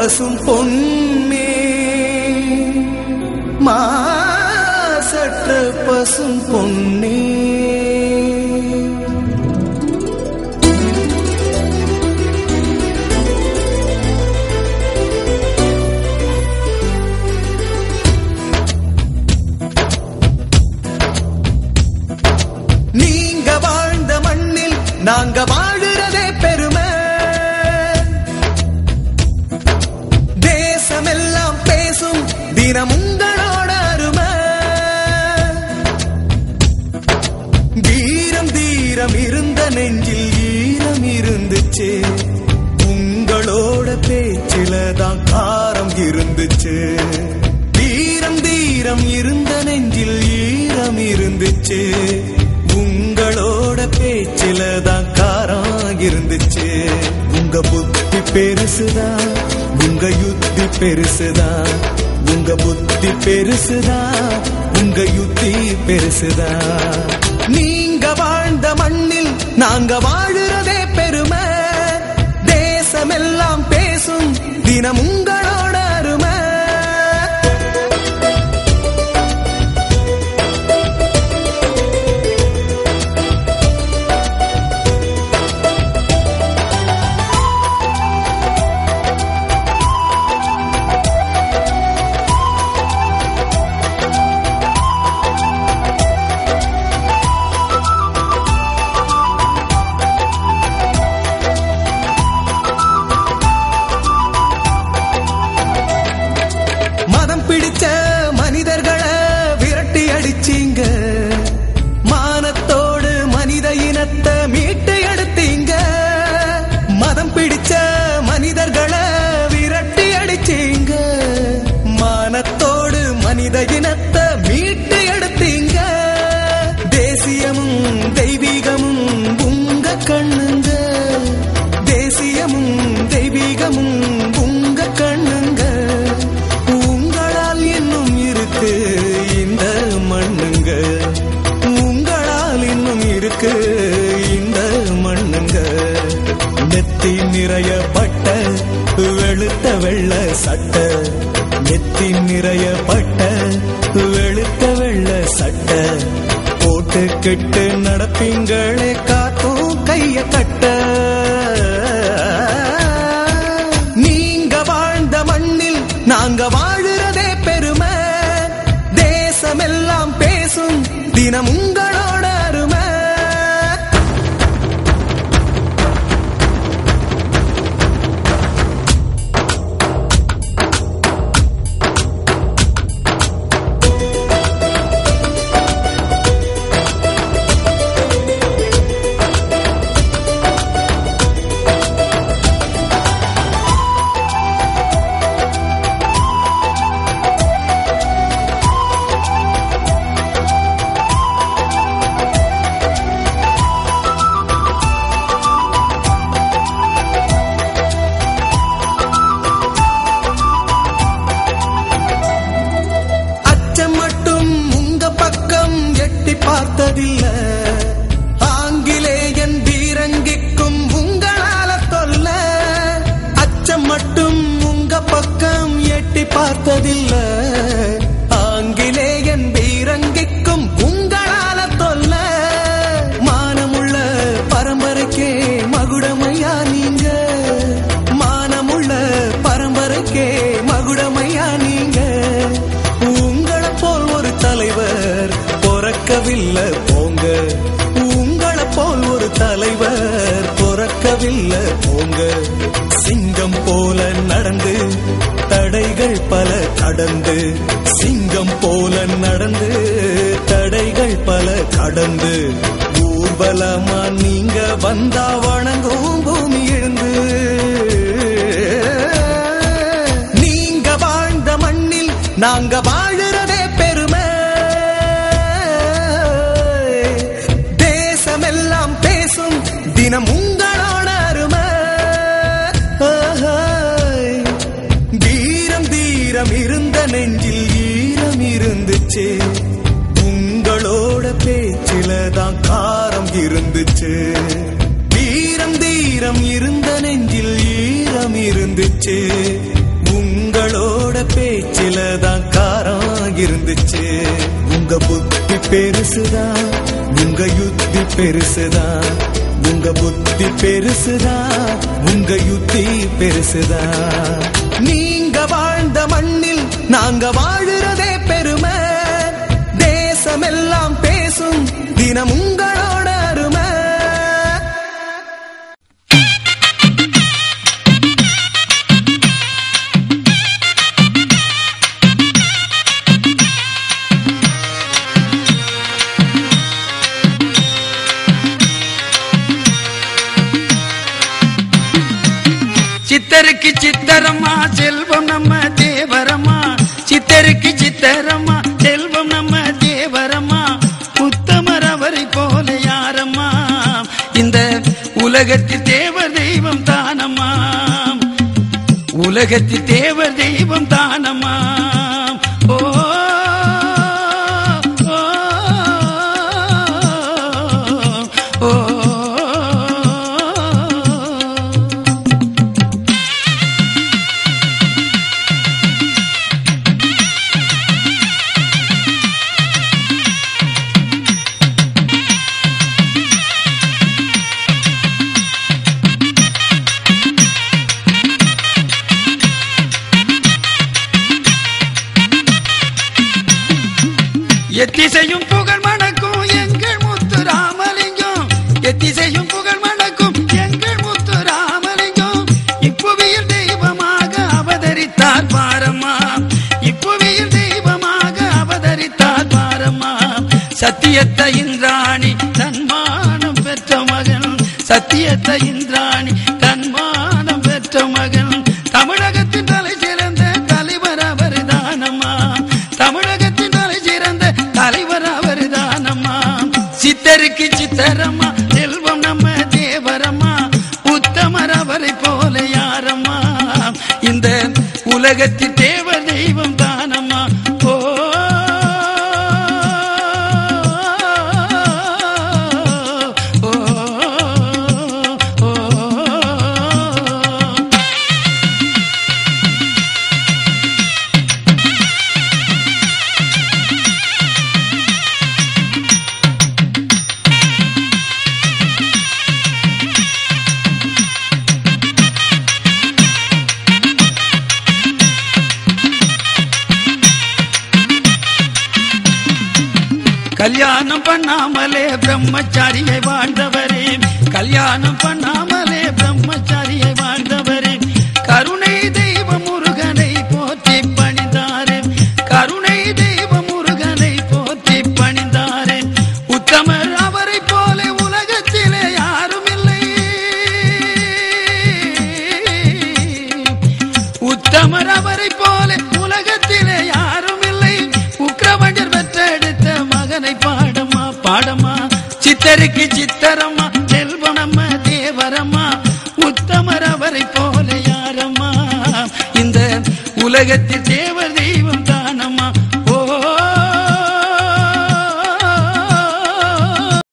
பசும் பொன்னே மாசற்ற பசும் பொன்னே நீங்க வாழ்ந்த மண்ணில் நாங்க வாழுறதே பெருமை. தேசமெல்லாம் பேசும் தினம் உங்களோட அருமை. வீரம் தீரம் இருந்த நெஞ்சில் ஈரம் இருந்துச்சு. உங்களோட பேச்சில தான் காரம் இருந்துச்சு. வீரம் தீரம் இருந்த நெஞ்சில் ஈரம் இருந்துச்சு. உங்களோட பேச்சில தான் காரம் இருந்துச்சு. உங்க புத்தி பெருசுதான், உங்க யுத்தி பெருசுதான். உங்க புத்தி பெருசுதான், உங்க யுத்தி பெருசுதான். நீங்க வாழ்ந்த மண்ணில் நாங்க வாழுறதே பெருமை. தேசமெல்லாம் பேசும் தினம் உங்களோட அருமை. பிடிச்ச மனிதர்களை விரட்டி அடிச்சீங்க. மானத்தோடு மனித இனத்தை மீட்டு எடுத்தீங்க. மதம் பிடிச்ச மனிதர்களை விரட்டி அடிச்சீங்க. மானத்தோடு மனித இனத்தை மீட்டு எடுத்தீங்க. தேசியமும் தெய்வீகமும் உங்க கண்ணுங்க. தேசியமும் தெய்வீகமும் உங்க கண்ணுங்க. இந்த மண்ணுங்க உங்களால் இன்னும் இருக்கு. இந்த மண்ணுங்க நெத்தி நிறைய பட்ட வெளுத்த வெள்ள சட்ட. நெத்தி நிறைய பட்ட வெளுத்த வெள்ள சட்ட போட்டு கெட்டு நடப்பீங்களே காத்தும் கைய கட்ட. நீங்க வாழ்ந்த மண்ணில் நாங்க வாழுறதே பெருமை. தேசமெல்லாம் பேசும் தினம் உங்களோட அருமை. பார்த்ததில்ல ஆங்கிலேயன் பீரங்கிக்கும் உங்களால தொல்ல. அச்சம் மட்டும் உங்க பக்கம் எட்டி பார்த்ததில்ல. ஆங்கிலேயன் பீரங்கிக்கும் உங்களால தொல்ல. மானமுள்ள பரம்பரைக்கே மகுடமையா நீங்க. மானமுள்ள பரம்பரைக்கே மகுடமையா நீங்க. உங்களை போல் ஒரு தலைவர் பொறக்கவில்லை போங்க. உங்களை போல் ஒரு தலைவர் பொறக்கவில்லை போங்க. சிங்கம் போல நடந்து தடைகள் பல கடந்து. சிங்கம் போல நடந்து தடைகள் பல கடந்து. ஊர்வலமா நீங்க வந்தா வணங்கும் பூமி எழுந்து. நீங்க வாழ்ந்த மண்ணில் நாங்க வாழுறதே பெருமை. தேசமெல்லாம் பேசும் தினம் உங்களோட அருமை. வீரம் தீரம் இருந்த நெஞ்சில் ஈரம் இருந்துச்சு. உங்களோட பேச்சில தான் காரம் இருந்துச்சு. வீரம் தீரம் இருந்த நெஞ்சில் ஈரம் இருந்துச்சு. பேச்சில தான் காரம் இருந்துச்சு. உங்க புத்தி பெருசுதான், உங்க யுத்தி பெருசுதான். உங்க புத்தி பெருசுதான், உங்க யுத்தி பெருசுதான். நீங்க வாழ்ந்த மண்ணில் நாங்க வாழுறதே பெருமை. தேசமெல்லாம் பேசும் தினம் உங்களோட அருமை. சித்தருக்கு சித்தரம்மா செல்வம் நம்ம தேவரம்மா. சித்தருக்கு சித்தரம்மா செல்வம் நம்ம தேவரம்மா. உத்தமர் அவரை போல யாரம்மா? இந்த உலகத்தில் தேவர் தெய்வம் தானம்மா. உலகத்தில் தேவர் தெய்வம் தானம்மா. ஓ எத்திசையும் புகழ் மணக்கும் எங்கள் முத்து ராமலிங்கம். எத்திசையும் புகழ் மணக்கும் எங்கள் முத்து ராமலிங்கம். இப்புவியில் தெய்வமாக அவதரித்தார் பாரம்மா. இப்புவியில் தெய்வமாக அவதரித்தார் பாரம்மா. சத்தியத்தை இந்திராணி தன்மானம் பெற்ற மகன். சத்தியத்தை இந்திராணி தன்மானம் பெற்ற மகன். தமிழகத்தின் தலை சிறந்த தலைவர் அவர் தானம்மா. தமிழகத்தின் தலை சிறந்த தலைவர் அவர் தானம்மா. சித்தருக்கு சித்தரம்மா செல்வம் நம்ம தேவரம்மா. உத்தமர் அவரை போல யாரம்மா? இந்த உலகத்தில் தேவர் தெய்வம் தானம்மா. ஓ கல்யாணம் பண்ணாமலே பிரம்மச்சாரியை வாழ்ந்தவரே. கல்யாணம் பண்ணாமலே பிரம்மச்சாரியை வாழ்ந்தவரே. கருணை தெய்வ முருகனை போற்றி பணிந்தாரே. கருணை தெய்வ முருகனை போற்றி பணிந்தாரே. உத்தமர் அவரை போல உலகத்திலே யாரும் இல்லை. உத்தமர் அவரை போல உலகத்திலே யாரும் இல்லை. உக்கிரவஞ்சர் பெற்றெடுத்த மகனை பாடம்மா பாடம்மா. சித்தருக்கு சித்தரம்மா செல்வம் நம்ம தேவரம்மா. உத்தமர் அவரை போல யாரம்மா? இந்த உலகத்தில் தேவ